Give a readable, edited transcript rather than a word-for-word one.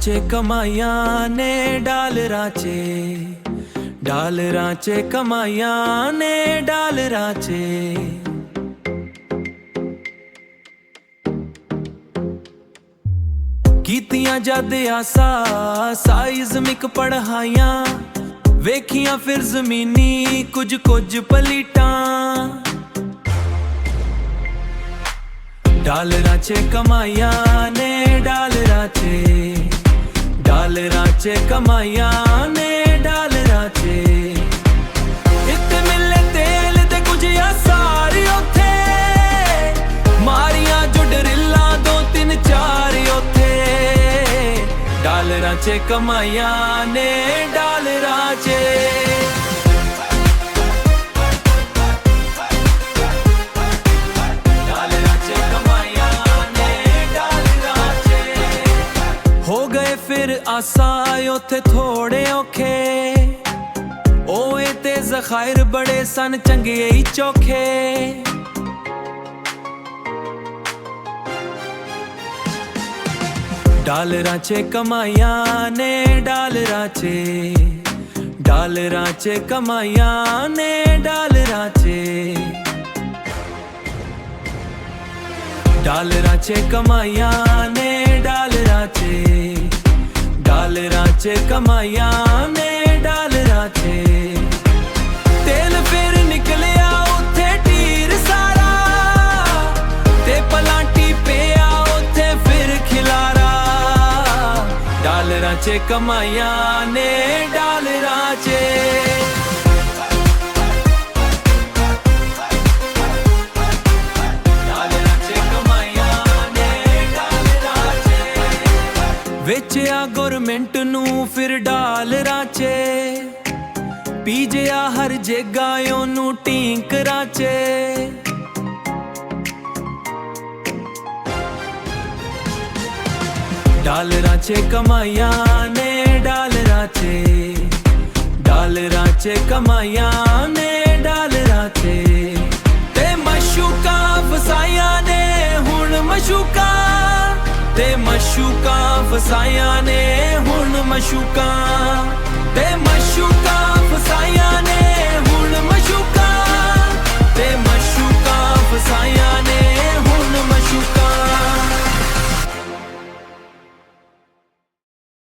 च कमाइया ने डालरां च कमाइया ने डालरां च। कीतियां जद आसा साइज मिक पढ़ाइयां, वेखियां फिर जमीनी कुछ पलीटां। डालरां च कमाइया ने डालरां च कमाइया ने डालरां च। इत्ते मिले तेल ते कुछ सारी उथे, मारियां जो डरिल्ला 2-3-4 उथे। डालरां च कमाइया ने डालरां च। फिर आसा उथे थोड़े औखे, ओए ते ज़खायर बड़े सन चंगे ही चोखे। डालरां च कमाइया ने डालरां च कमाइया ने डालरां च। डालरां च कमाइया ने डालरां च कमाइया ने डालरां च। तेल फिर निकलिया उथे ढीर सारा, ते पलांटी पिया उथे फिर खिलारा। डालरां च कमाइया ने डालरां च। वेचिया गौरमेंट नू फिर डालरां च, पीजिया हर जगह ओनू टींकरां च। डालरां च कमाइया ने डालरां च कमाइया ने डालरां च। ते मशूका फसाइया ने हुण मशूका, ते मशूका फसाइया ने हुण मशूका, ते मशूका